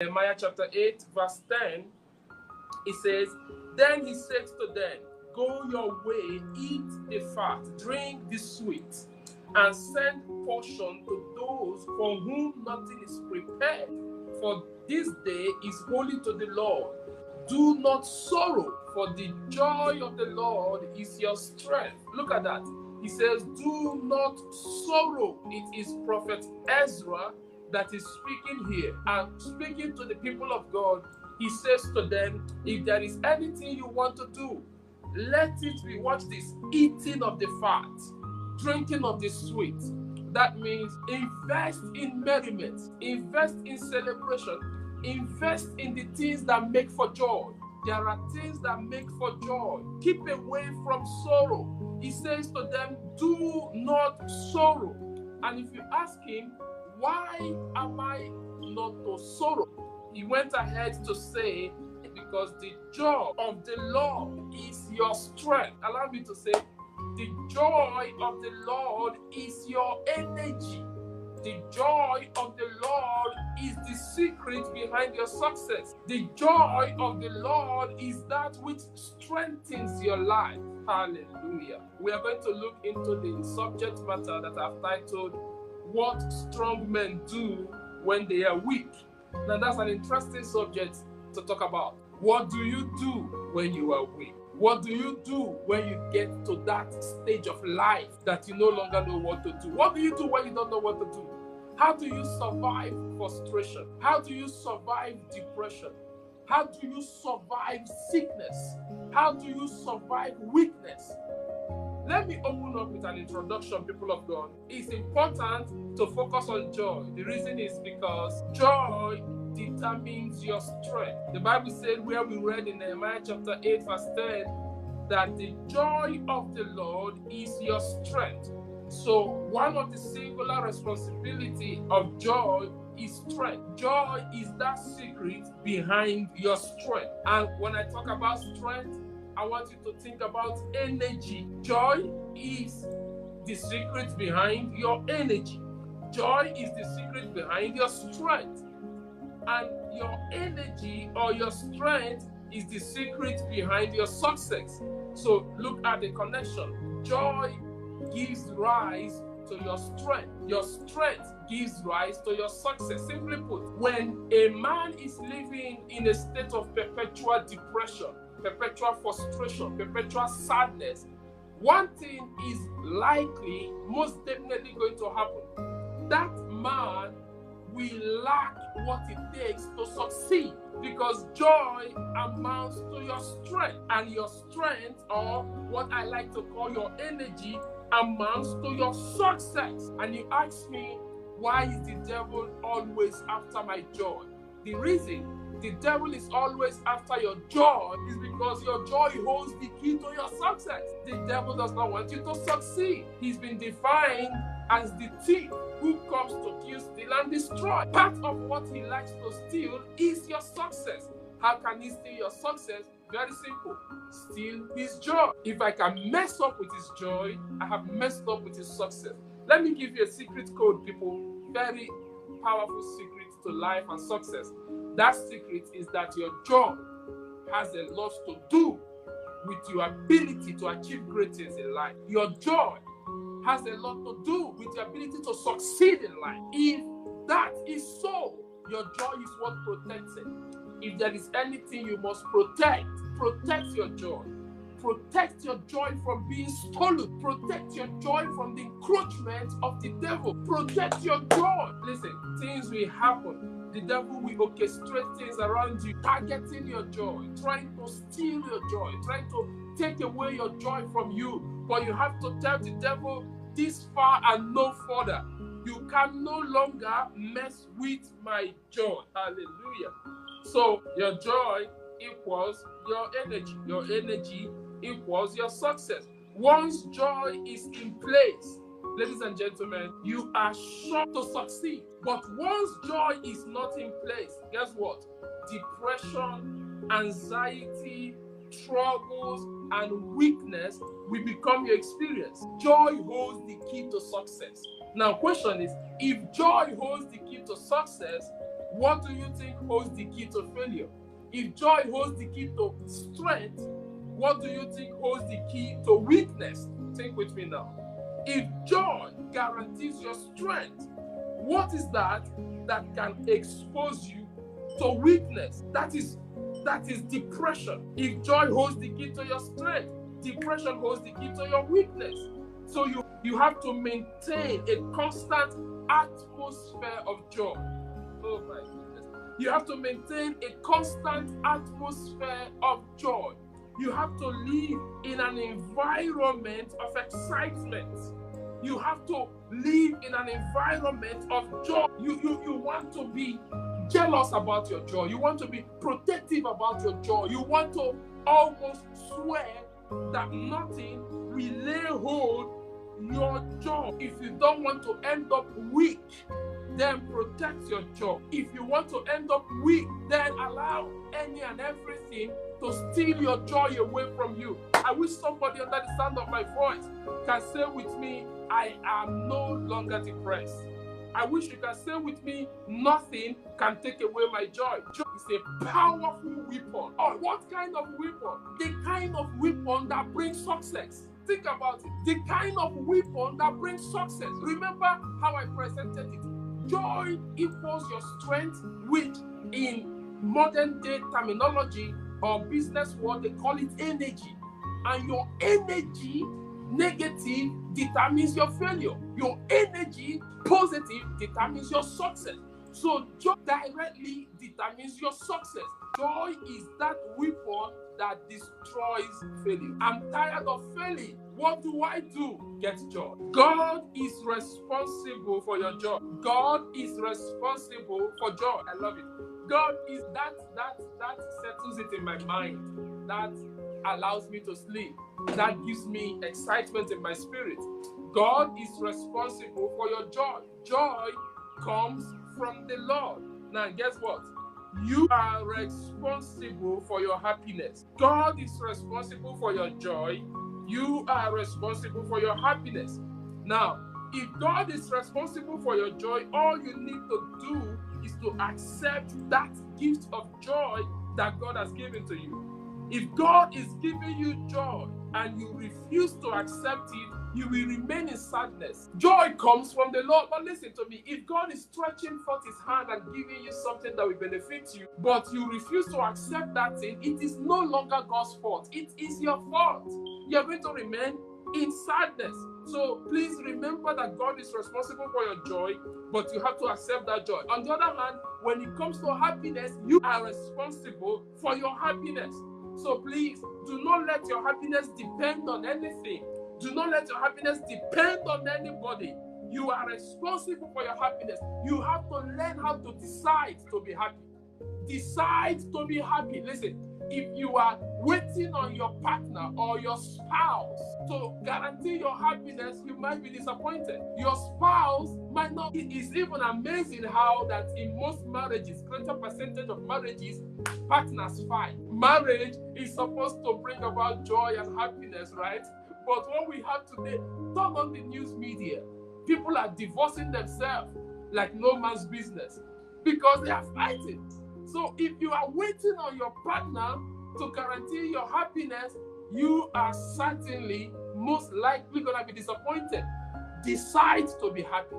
Nehemiah chapter 8, verse 10, it says, Then he said to them, Go your way, eat the fat, drink the sweet, and send portion to those for whom nothing is prepared. For this day is holy to the Lord. Do not sorrow, for the joy of the Lord is your strength. Look at that. He says, Do not sorrow. It is Prophet Ezra that is speaking here and speaking to the people of God. He says to them, if there is anything you want to do, let it be, watch this, eating of the fat, drinking of the sweet. That means invest in merriment, invest in celebration, invest in the things that make for joy. There are things that make for joy. Keep away from sorrow. He says to them, do not sorrow. And if you ask him, why am I not to sorrow? He went ahead to say, because the joy of the Lord is your strength. Allow me to say, the joy of the Lord is your energy. The joy of the Lord is the secret behind your success. The joy of the Lord is that which strengthens your life. Hallelujah. We are going to look into the subject matter that I've titled, What Strong Men Do When They Are Weak. Now that's an interesting subject to talk about. What do you do when you are weak? What do you do when you get to that stage of life that you no longer know what to do? What do you do when you don't know what to do? How do you survive frustration? How do you survive depression? How do you survive sickness? How do you survive weakness? Let me open up with an introduction, people of God. It's important to focus on joy. The reason is because joy determines your strength. The Bible said, where we read in Nehemiah chapter 8, verse 10, that the joy of the Lord is your strength. So one of the singular responsibility of joy is strength. Joy is that secret behind your strength. And when I talk about strength, I want you to think about energy. Joy is the secret behind your energy. Joy is the secret behind your strength. And your energy or your strength is the secret behind your success. So look at the connection. Joy gives rise to your strength. Your strength gives rise to your success. Simply put, when a man is living in a state of perpetual depression, perpetual frustration, perpetual sadness, one thing is likely, most definitely going to happen. That man will lack what it takes to succeed, because joy amounts to your strength, and your strength, or what I like to call your energy, amounts to your success. And you ask me, why is the devil always after my joy? The reason the devil is always after your joy is because your joy holds the key to your success. The devil does not want you to succeed. He's been defined as the thief who comes to kill, steal, and destroy. Part of what he likes to steal is your success. How can he steal your success? Very simple. Steal his joy. If I can mess up with his joy, I have messed up with his success. Let me give you a secret code, people. Very powerful secret to life and success. That secret is that your joy has a lot to do with your ability to achieve great things in life. Your joy has a lot to do with your ability to succeed in life. If that is so, your joy is what protects it. If there is anything you must protect, protect your joy. Protect your joy from being stolen. Protect your joy from the encroachment of the devil. Protect your joy. Listen, things will happen. The devil will orchestrate things around you, targeting your joy, trying to steal your joy, trying to take away your joy from you. But you have to tell the devil, this far and no further. You can no longer mess with my joy. Hallelujah. So your joy equals your energy. Your energy equals your success. Once joy is in place, ladies and gentlemen, you are sure to succeed. But once joy is not in place, guess what? Depression, anxiety, troubles, and weakness will become your experience. Joy holds the key to success. Now, question is, if joy holds the key to success, what do you think holds the key to failure? If joy holds the key to strength, what do you think holds the key to weakness? Think with me now. If joy guarantees your strength, what is that can expose you to weakness? That is depression. If joy holds the key to your strength, depression holds the key to your weakness. So you have to maintain a constant atmosphere of joy. Oh my goodness. You have to maintain a constant atmosphere of joy. You have to live in an environment of excitement. You have to live in an environment of joy. You want to be jealous about your joy. You want to be protective about your joy. You want to almost swear that nothing will lay hold your joy. If you don't want to end up weak, then protect your joy. If you want to end up weak, then allow any and everything to steal your joy away from you. I wish somebody under the sound of my voice can say with me, I am no longer depressed. I wish you can say with me, nothing can take away my joy. Joy is a powerful weapon. Oh, what kind of weapon? The kind of weapon that brings success. Think about it. The kind of weapon that brings success. Remember how I presented it. Joy equals your strength, which in modern day terminology or business world, they call it energy. And your energy, negative, determines your failure. Your energy, positive, determines your success. So joy directly determines your success. Joy is that weapon that destroys failure. I'm tired of failing. What do I do? Get joy. God is responsible for your joy. God is responsible for joy. I love it. God is that settles it in my mind. That allows me to sleep. That gives me excitement in my spirit. God is responsible for your joy. Joy comes from the Lord. Now, guess what? You are responsible for your happiness. God is responsible for your joy. You are responsible for your happiness. Now, if God is responsible for your joy, all you need to do is to accept that gift of joy that God has given to you. If God is giving you joy and you refuse to accept it, you will remain in sadness. Joy comes from the Lord. But listen to me, if God is stretching forth his hand and giving you something that will benefit you, but you refuse to accept that thing, it is no longer God's fault. It is your fault. You're going to remain in sadness. So please remember that God is responsible for your joy, but you have to accept that joy. On the other hand, when it comes to happiness, you are responsible for your happiness. So please, do not let your happiness depend on anything. Do not let your happiness depend on anybody. You are responsible for your happiness. You have to learn how to decide to be happy. Decide to be happy. Listen, if you are waiting on your partner or your spouse to guarantee your happiness, you might be disappointed. Your spouse might not. It is even amazing how that in most marriages, greater percentage of marriages, partners fight. Marriage is supposed to bring about joy and happiness, right? But what we have today, turn on the news media. People are divorcing themselves like no man's business because they are fighting. So if you are waiting on your partner to guarantee your happiness, you are certainly most likely going to be disappointed. Decide to be happy.